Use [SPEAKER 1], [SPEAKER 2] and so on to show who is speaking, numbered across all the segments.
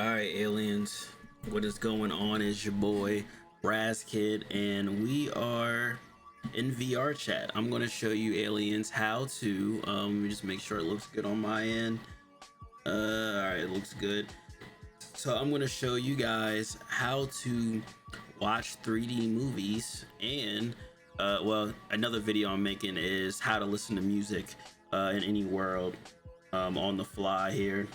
[SPEAKER 1] Alright, aliens, what is going on? Is your boy Raz Kid, and we are in VR chat. I'm going to show you aliens how to let me just make sure it looks good on my end. Alright, it looks good. So I'm going to show you guys how to watch 3D movies, and well, another video I'm making is how to listen to music in any world on the fly here.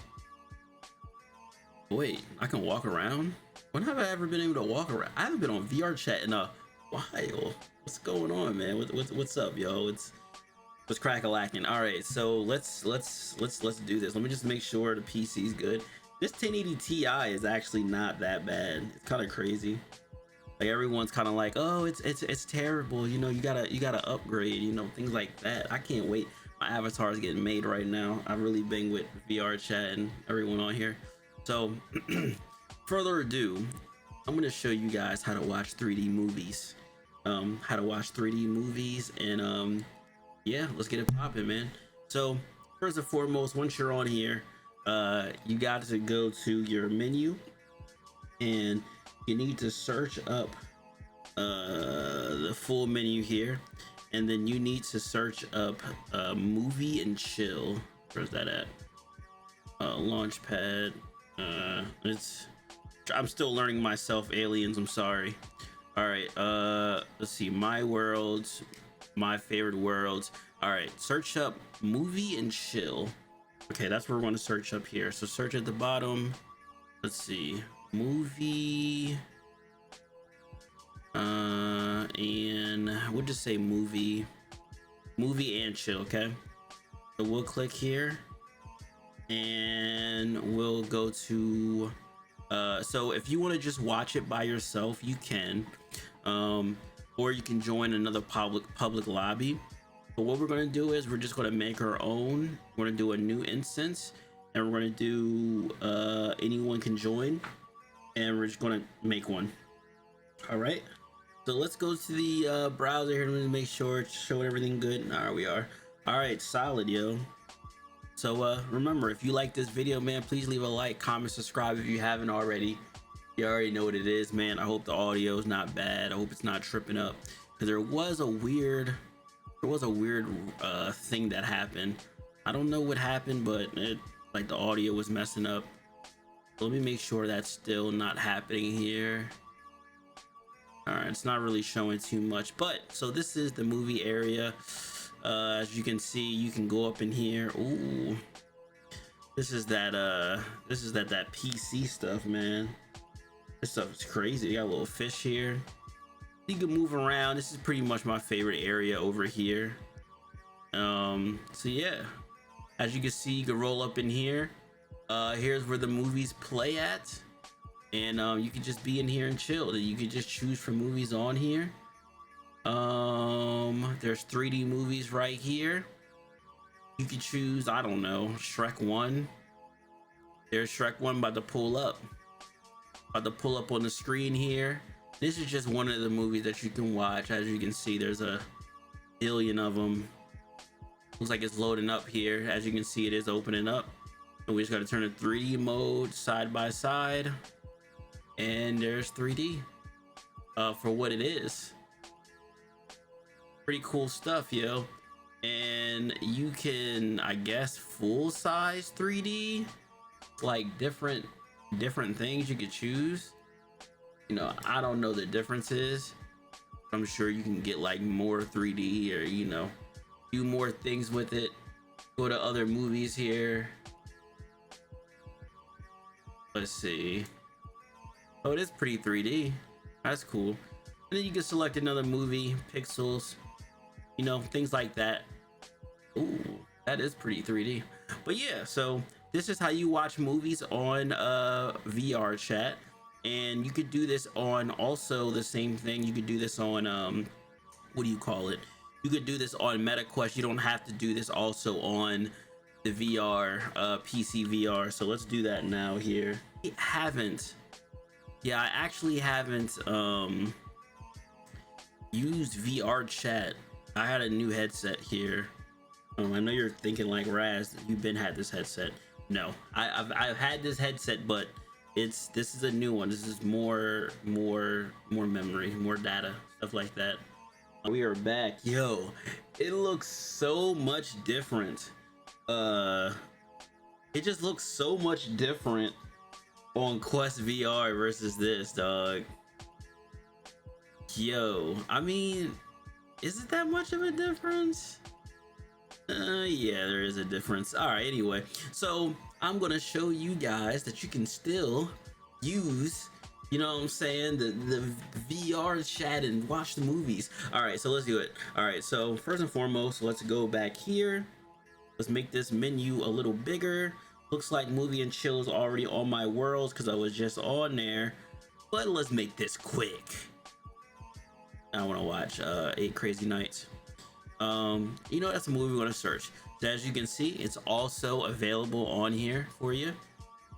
[SPEAKER 1] Wait, I can walk around? When have I ever been able to walk around? I haven't been on VR chat in a while. What's going on, man? What's up, yo? What's crack-a-lacking? All right, so let's do this. Let me just make sure the PC's good. This 1080 Ti is actually not that bad. It's kind of crazy. Like everyone's kind of like, oh, it's terrible. You know, you gotta upgrade. You know, things like that. I can't wait. My avatar is getting made right now. I've really been with VR chat and everyone on here. So further ado, I'm going to show you guys how to watch 3D movies. And yeah, let's get it popping, man. So first and foremost, once you're on here, you got to go to your menu, and you need to search up the full menu here, and then you need to search up movie and chill. Where's that at? Launchpad. I'm still learning myself, aliens. I'm sorry. All right. Let's see. My worlds, my favorite worlds. All right. Search up movie and chill. Okay, that's where we're going to search up here. So search at the bottom. Let's see. Movie. And we'll just say movie and chill. Okay. So we'll click here, and we'll go to so if you want to just watch it by yourself, you can, or you can join another public lobby. But what we're going to do is we're just going to make our own. We're going to do a new instance, and we're going to do anyone can join, and we're just going to make one. All right, so let's go to the browser here to make sure it's showing everything good. All right, we are. All right, solid, yo. So remember, if you like this video, man, please leave a like, comment, subscribe if you haven't already. You already know what it is, man. I hope the audio is not bad. I hope it's not tripping up, because there was a weird thing that happened. I don't know what happened, but like the audio was messing up. So let me make sure that's still not happening here. All right, it's not really showing too much, but so this is the movie area. As you can see, you can go up in here. Ooh, this is that PC stuff, man. This stuff is crazy. You got a little fish here. You can move around. This is pretty much my favorite area over here. So yeah, as you can see, you can roll up in here. Here's where the movies play at, and you can just be in here and chill. You can just choose for movies on here. There's 3D movies right here. You can choose, I don't know, Shrek 1. There's Shrek 1 about to pull up on the screen here. This is just one of the movies that you can watch. As you can see, there's a billion of them. Looks like it's loading up here. As you can see, it is opening up, and we just got to turn the 3D mode side by side, and there's 3D for what it is. Pretty cool stuff, yo. And you can, I guess, full size 3D, like different things you could choose. You know, I don't know the differences. I'm sure you can get like more 3D, or you know, do more things with it. Go to other movies here. Let's see. Oh, it is pretty 3D. That's cool. And then you can select another movie, pixels, you know, things like that. Ooh, that is pretty 3D. But yeah, so this is how you watch movies on VR chat. And you could do this on also the same thing. You could do this on what do you call it? You could do this on MetaQuest. You don't have to do this also on the VR PC VR. So let's do that now here. I actually haven't used VRChat. I had a new headset here. I know you're thinking like, Raz, you've been had this headset. No, I've had this headset, but This is a new one. This is more memory, more data, stuff like that. We are back. Yo, it looks so much different. It just looks so much different on Quest VR versus this, dog. Yo, I mean, is it that much of a difference? Yeah, there is a difference. All right, anyway, so I'm gonna show you guys that you can still use, you know what I'm saying, the VRChat and watch the movies. All right, so let's do it. All right, so first and foremost, let's go back here. Let's make this menu a little bigger. Looks like movie and chill is already on my worlds because I was just on there, but let's make this quick. I want to watch 8 Crazy Nights. You know, that's a movie we're going to search. So as you can see, it's also available on here for you.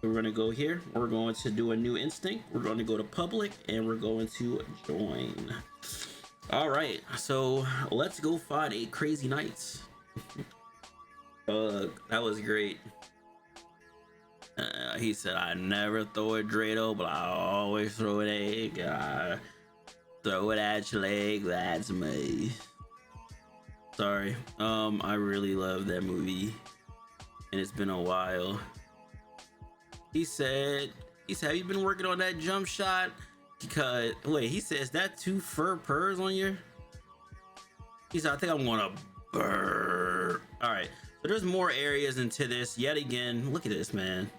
[SPEAKER 1] We're going to go here. We're going to do a new instinct. We're going to go to public and we're going to join. All right, so let's go find 8 Crazy Nights. That was great. He said, I never throw a Drado, but I always throw an egg. Throw it at your leg, that's me. Sorry. I really love that movie. And it's been a while. He said, have you been working on that jump shot? Because, wait, he says that 2 fur purrs on you? He said, I think I'm gonna burr. All right, so there's more areas into this yet again. Look at this, man.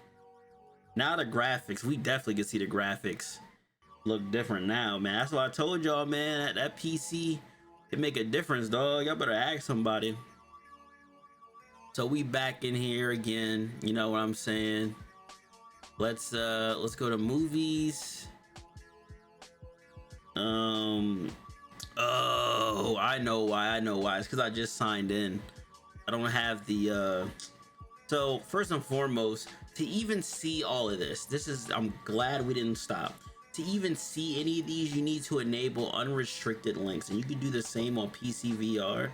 [SPEAKER 1] Now the graphics, we definitely can see the graphics look different now, man. That's what I told y'all, man. That PC can make a difference, dog. Y'all better ask somebody. So we back in here again. You know what I'm saying? Let's go to movies. Oh, I know why. It's because I just signed in. I don't have the so first and foremost, to even see all of this is, I'm glad we didn't stop. To even see any of these, you need to enable unrestricted links, and you can do the same on PC VR,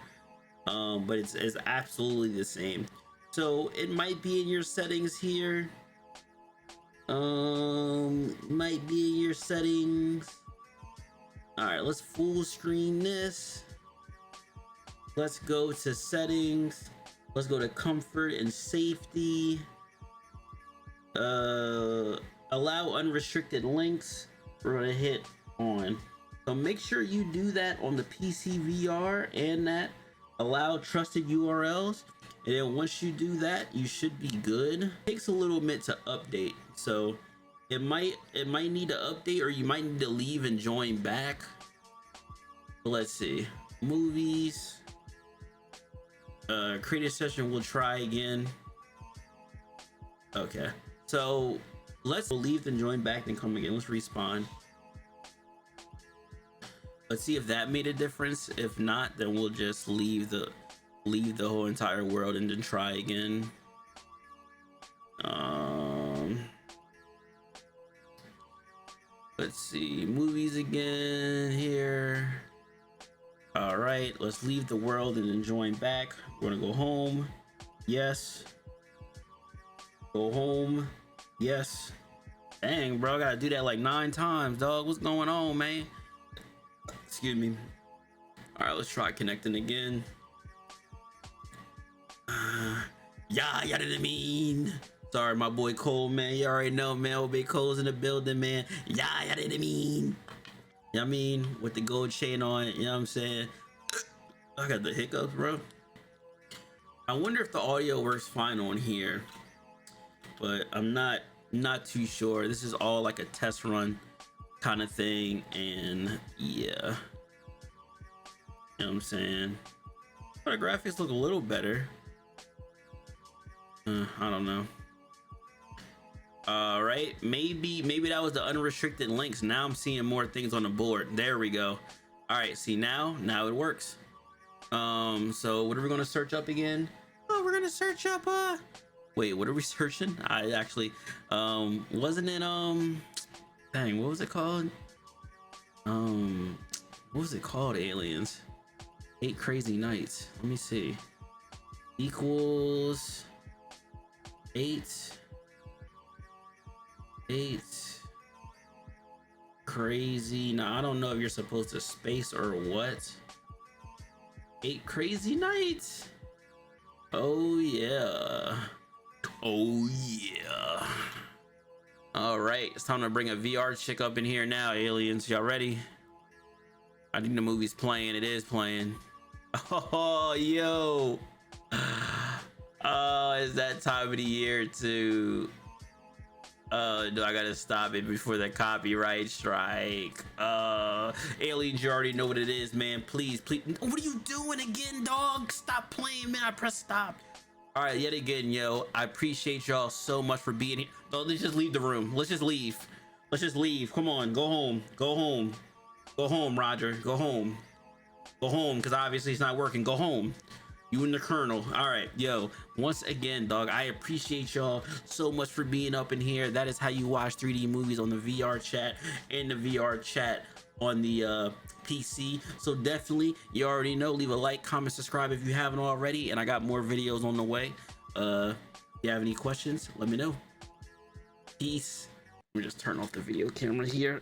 [SPEAKER 1] but it's absolutely the same. So it might be in your settings here. Might be in your settings. All right, let's full screen this. Let's go to settings. Let's go to comfort and safety. Allow unrestricted links. We're gonna hit on. So make sure you do that on the PC VR and that allow trusted URLs. And then once you do that, you should be good. It takes a little bit to update. So it might need to update, or you might need to leave and join back. Let's see. Movies. Create a session, we'll try again. Okay, so let's leave and join back and come again. Let's respawn. Let's see if that made a difference. If not, then we'll just leave the whole entire world and then try again. Let's see, movies again here. All right, let's leave the world and then join back. We're gonna go home. Yes. Go home. Yes. Dang, bro, I gotta do that like 9 times, dog. What's going on, man? Excuse me. All right, let's try connecting again. Yeah, you know what I mean? Sorry, my boy Cole, man. You already know, man. Old Big Cole's in the building, man. Yeah, you know what I mean? You know what I mean? With the gold chain on it, you know what I'm saying? I got the hiccups, bro. I wonder if the audio works fine on here, but I'm not too sure. This is all like a test run kind of thing, and yeah. You know what I'm saying? But the graphics look a little better. I don't know. All right, maybe that was the unrestricted links. Now I'm seeing more things on the board. There we go. All right, see, now it works. So what are we gonna search up again? Oh, we're gonna search up wait, what are we searching? I actually wasn't it dang, what was it called? What was it called? Aliens. 8 Crazy Nights. Let me see. Equals 8 8 crazy. Now I don't know if you're supposed to space or what. 8 crazy nights. Oh yeah. Oh yeah. All right, it's time to bring a VR chick up in here now, aliens. Y'all ready? I think the movie's playing. It is playing. Oh, yo. Oh, it's that time of the year too. No, I gotta stop it before the copyright strike. Aliens, you already know what it is, man. Please, please. What are you doing again, dog? Stop playing, man. I pressed stop. All right, yet again, yo. I appreciate y'all so much for being here. No, let's just leave the room. Let's just leave. Let's just leave. Come on, go home. Go home. Go home, Roger. Go home. Go home, because obviously it's not working. Go home. You and the Colonel. All right, yo. Once again, dog, I appreciate y'all so much for being up in here. That is how you watch 3D movies on the VRChat and the VRChat on the PC. So definitely, you already know, leave a like, comment, subscribe if you haven't already, and I got more videos on the way. If you have any questions, let me know. Peace. Let me just turn off the video camera here.